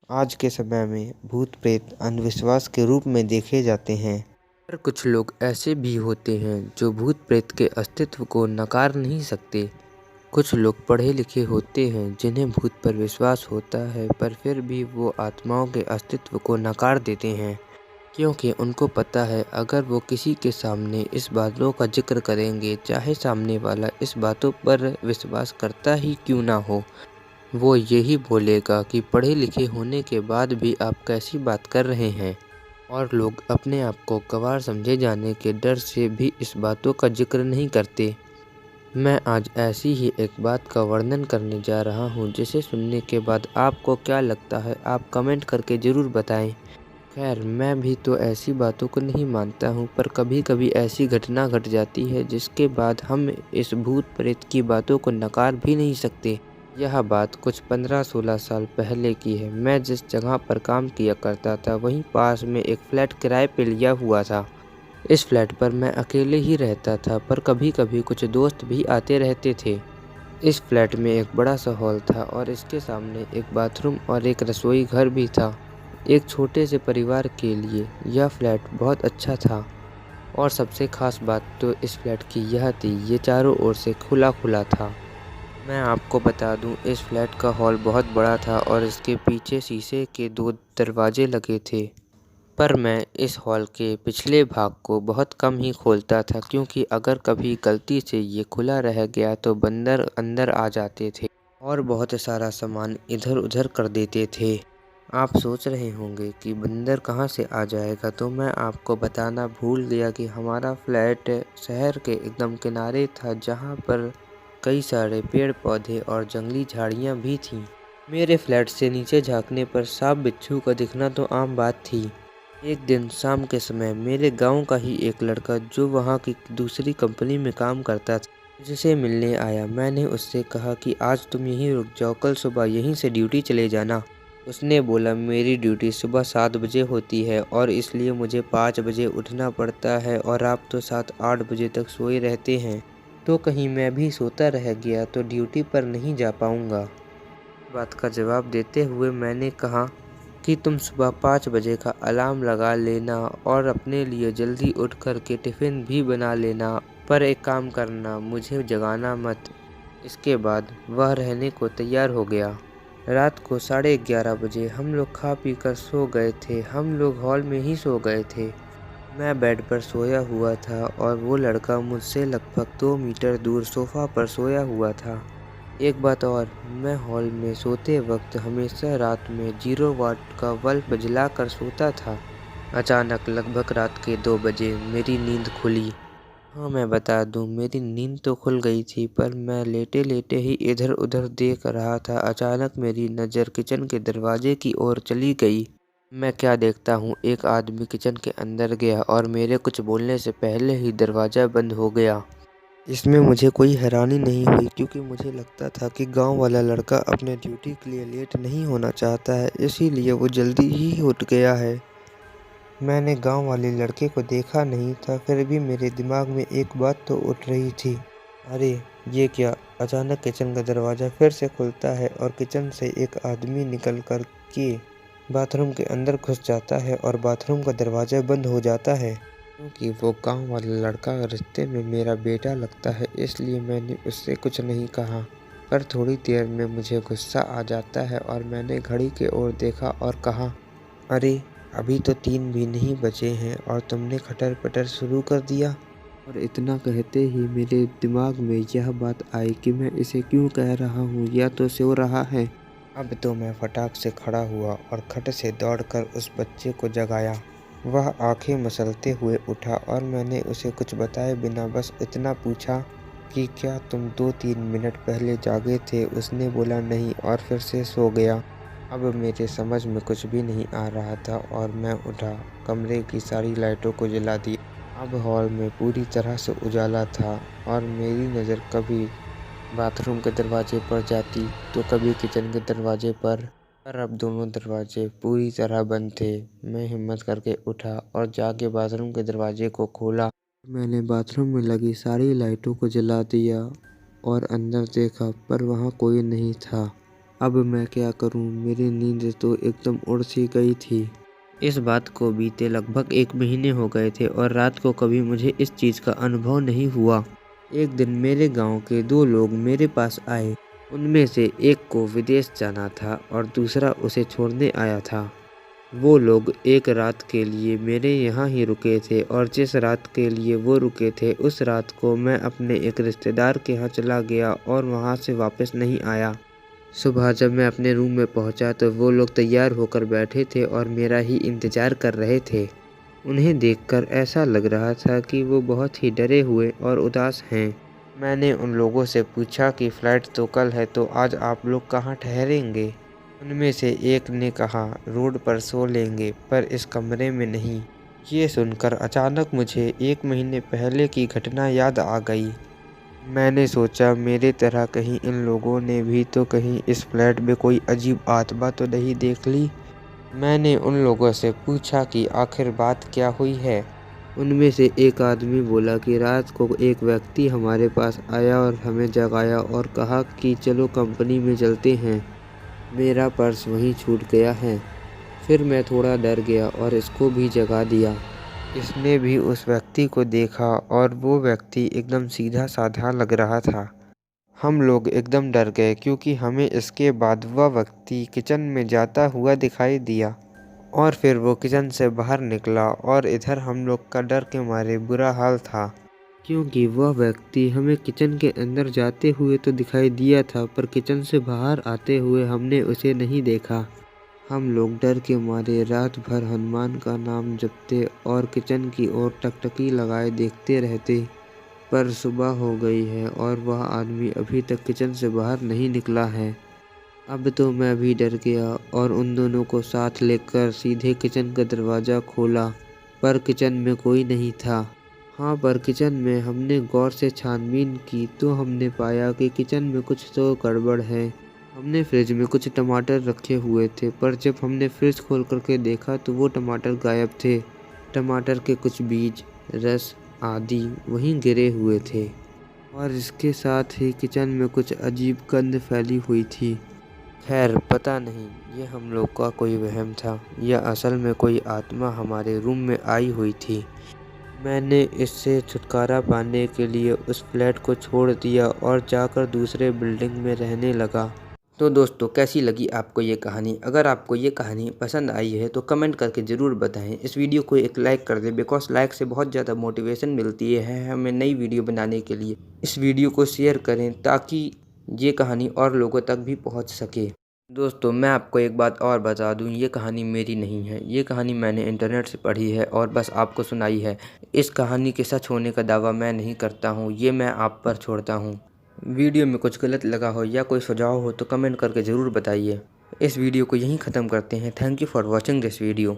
आज के समय में भूत प्रेत अंधविश्वास के रूप में देखे जाते हैं। पर कुछ लोग ऐसे भी होते हैं जो भूत प्रेत के अस्तित्व को नकार नहीं सकते। कुछ लोग पढ़े लिखे होते हैं जिन्हें भूत पर विश्वास होता है, पर फिर भी वो आत्माओं के अस्तित्व को नकार देते हैं, क्योंकि उनको पता है अगर वो किसी के सामने इस बातों का जिक्र करेंगे, चाहे सामने वाला इस बातों पर विश्वास करता ही क्यों ना हो, वो यही बोलेगा कि पढ़े लिखे होने के बाद भी आप कैसी बात कर रहे हैं। और लोग अपने आप को गंवार समझे जाने के डर से भी इस बातों का जिक्र नहीं करते। मैं आज ऐसी ही एक बात का वर्णन करने जा रहा हूँ, जिसे सुनने के बाद आपको क्या लगता है आप कमेंट करके ज़रूर बताएं। खैर, मैं भी तो ऐसी बातों को नहीं मानता हूँ, पर कभी कभी ऐसी घटना घट जाती है जिसके बाद हम इस भूत प्रेत की बातों को नकार भी नहीं सकते। यह बात कुछ 15-16 साल पहले की है। मैं जिस जगह पर काम किया करता था वहीं पास में एक फ्लैट किराए पे लिया हुआ था। इस फ्लैट पर मैं अकेले ही रहता था, पर कभी कभी कुछ दोस्त भी आते रहते थे। इस फ्लैट में एक बड़ा सा हॉल था और इसके सामने एक बाथरूम और एक रसोई घर भी था। एक छोटे से परिवार के लिए यह फ्लैट बहुत अच्छा था। और सबसे खास बात तो इस फ्लैट की यह थी, ये चारों ओर से खुला खुला था। मैं आपको बता दूं, इस फ्लैट का हॉल बहुत बड़ा था और इसके पीछे शीशे के 2 दरवाजे लगे थे। पर मैं इस हॉल के पिछले भाग को बहुत कम ही खोलता था, क्योंकि अगर कभी गलती से ये खुला रह गया तो बंदर अंदर आ जाते थे और बहुत सारा सामान इधर उधर कर देते थे। आप सोच रहे होंगे कि बंदर कहाँ से आ जाएगा, तो मैं आपको बताना भूल गया कि हमारा फ्लैट शहर के एकदम किनारे था, जहाँ पर कई सारे पेड़ पौधे और जंगली झाड़ियाँ भी थीं। मेरे फ्लैट से नीचे झांकने पर सांप बिच्छू का दिखना तो आम बात थी। एक दिन शाम के समय मेरे गांव का ही एक लड़का, जो वहां की दूसरी कंपनी में काम करता था, मुझसे मिलने आया। मैंने उससे कहा कि आज तुम यहीं रुक जाओ, कल सुबह यहीं से ड्यूटी चले जाना। उसने बोला, मेरी ड्यूटी सुबह 7 बजे होती है और इसलिए मुझे 5 बजे उठना पड़ता है, और आप तो 7-8 बजे तक सोए रहते हैं, तो कहीं मैं भी सोता रह गया तो ड्यूटी पर नहीं जा पाऊंगा। बात का जवाब देते हुए मैंने कहा कि तुम सुबह 5 बजे का अलार्म लगा लेना और अपने लिए जल्दी उठ कर के टिफ़िन भी बना लेना, पर एक काम करना, मुझे जगाना मत। इसके बाद वह रहने को तैयार हो गया। रात को 11:30 बजे हम लोग खा पी कर सो गए थे। हम लोग हॉल में ही सो गए थे। मैं बेड पर सोया हुआ था और वो लड़का मुझसे लगभग 2 मीटर दूर सोफ़ा पर सोया हुआ था। एक बात और, मैं हॉल में सोते वक्त हमेशा रात में 0 वाट का बल्ब जलाकर सोता था। अचानक लगभग रात के 2 बजे मेरी नींद खुली। हाँ, मैं बता दूं, मेरी नींद तो खुल गई थी, पर मैं लेटे लेटे ही इधर उधर देख रहा था। अचानक मेरी नज़र किचन के दरवाजे की ओर चली गई। मैं क्या देखता हूँ, एक आदमी किचन के अंदर गया और मेरे कुछ बोलने से पहले ही दरवाज़ा बंद हो गया। इसमें मुझे कोई हैरानी नहीं हुई, क्योंकि मुझे लगता था कि गांव वाला लड़का अपने ड्यूटी के लिए लेट नहीं होना चाहता है, इसीलिए वो जल्दी ही उठ गया है। मैंने गांव वाले लड़के को देखा नहीं था, फिर भी मेरे दिमाग में एक बात तो उठ रही थी, अरे ये क्या। अचानक किचन का दरवाज़ा फिर से खुलता है और किचन से एक आदमी निकल कर के बाथरूम के अंदर घुस जाता है और बाथरूम का दरवाज़ा बंद हो जाता है। क्योंकि वो गांव वाला लड़का रिश्ते में मेरा बेटा लगता है, इसलिए मैंने उससे कुछ नहीं कहा। पर थोड़ी देर में मुझे गुस्सा आ जाता है और मैंने घड़ी की ओर देखा और कहा, अरे अभी तो 3 भी नहीं बजे हैं और तुमने खटर पटर शुरू कर दिया। और इतना कहते ही मेरे दिमाग में यह बात आई कि मैं इसे क्यों कह रहा हूँ, या तो सो रहा है। अब तो मैं फटाक से खड़ा हुआ और खट से दौड़कर उस बच्चे को जगाया। वह आंखें मसलते हुए उठा और मैंने उसे कुछ बताए बिना बस इतना पूछा कि क्या तुम 2-3 मिनट पहले जागे थे। उसने बोला नहीं और फिर से सो गया। अब मेरे समझ में कुछ भी नहीं आ रहा था और मैं उठा, कमरे की सारी लाइटों को जला दिया। अब हॉल में पूरी तरह से उजाला था और मेरी नज़र कभी बाथरूम के दरवाजे पर जाती तो कभी किचन के दरवाजे पर अब दोनों दरवाजे पूरी तरह बंद थे। मैं हिम्मत करके उठा और जाके बाथरूम के दरवाजे को खोला। मैंने बाथरूम में लगी सारी लाइटों को जला दिया और अंदर देखा, पर वहाँ कोई नहीं था। अब मैं क्या करूं? मेरी नींद तो एकदम उड़ सी गई थी। इस बात को बीते लगभग 1 महीने हो गए थे और रात को कभी मुझे इस चीज़ का अनुभव नहीं हुआ। एक दिन मेरे गांव के 2 लोग मेरे पास आए। उनमें से एक को विदेश जाना था और दूसरा उसे छोड़ने आया था। वो लोग एक रात के लिए मेरे यहाँ ही रुके थे और जिस रात के लिए वो रुके थे उस रात को मैं अपने एक रिश्तेदार के यहाँ चला गया और वहाँ से वापस नहीं आया। सुबह जब मैं अपने रूम में पहुँचा तो वो लोग तैयार होकर बैठे थे और मेरा ही इंतज़ार कर रहे थे। उन्हें देखकर ऐसा लग रहा था कि वो बहुत ही डरे हुए और उदास हैं। मैंने उन लोगों से पूछा कि फ़्लाइट तो कल है, तो आज आप लोग कहाँ ठहरेंगे? उनमें से एक ने कहा, रोड पर सो लेंगे, पर इस कमरे में नहीं। ये सुनकर अचानक मुझे 1 महीने पहले की घटना याद आ गई। मैंने सोचा मेरे तरह कहीं इन लोगों ने भी तो कहीं इस फ्लैट में कोई अजीब आत्मा तो नहीं देख ली। मैंने उन लोगों से पूछा कि आखिर बात क्या हुई है। उनमें से एक आदमी बोला कि रात को एक व्यक्ति हमारे पास आया और हमें जगाया और कहा कि चलो कंपनी में चलते हैं, मेरा पर्स वहीं छूट गया है। फिर मैं थोड़ा डर गया और इसको भी जगा दिया। इसने भी उस व्यक्ति को देखा और वो व्यक्ति एकदम सीधा साधा लग रहा था। हम लोग एकदम डर गए क्योंकि हमें इसके बाद वह व्यक्ति किचन में जाता हुआ दिखाई दिया और फिर वो किचन से बाहर निकला और इधर हम लोग का डर के मारे बुरा हाल था, क्योंकि वह व्यक्ति हमें किचन के अंदर जाते हुए तो दिखाई दिया था पर किचन से बाहर आते हुए हमने उसे नहीं देखा। हम लोग डर के मारे रात भर हनुमान का नाम जपते और किचन की ओर टकटकी लगाए देखते रहते, पर सुबह हो गई है और वह आदमी अभी तक किचन से बाहर नहीं निकला है। अब तो मैं भी डर गया और उन दोनों को साथ लेकर सीधे किचन का दरवाज़ा खोला, पर किचन में कोई नहीं था। हाँ, पर किचन में हमने गौर से छानबीन की तो हमने पाया कि किचन में कुछ तो गड़बड़ है। हमने फ्रिज में कुछ टमाटर रखे हुए थे, पर जब हमने फ्रिज खोल करके देखा तो वो टमाटर गायब थे। टमाटर के कुछ बीज, रस आदि वहीं गिरे हुए थे और इसके साथ ही किचन में कुछ अजीब गंध फैली हुई थी। खैर पता नहीं ये हम लोग का कोई वहम था या असल में कोई आत्मा हमारे रूम में आई हुई थी। मैंने इससे छुटकारा पाने के लिए उस फ्लैट को छोड़ दिया और जाकर दूसरे बिल्डिंग में रहने लगा। तो दोस्तों, कैसी लगी आपको ये कहानी? अगर आपको ये कहानी पसंद आई है तो कमेंट करके ज़रूर बताएं। इस वीडियो को एक लाइक कर दें, बिकॉज लाइक से बहुत ज़्यादा मोटिवेशन मिलती है हमें नई वीडियो बनाने के लिए। इस वीडियो को शेयर करें ताकि ये कहानी और लोगों तक भी पहुंच सके। दोस्तों, मैं आपको एक बात और बता दूं, ये कहानी मेरी नहीं है। ये कहानी मैंने इंटरनेट से पढ़ी है और बस आपको सुनाई है। इस कहानी के सच होने का दावा मैं नहीं करता हूँ, ये मैं आप पर छोड़ता हूँ। वीडियो में कुछ गलत लगा हो या कोई सुझाव हो तो कमेंट करके ज़रूर बताइए। इस वीडियो को यहीं ख़त्म करते हैं। Thank you for watching this video.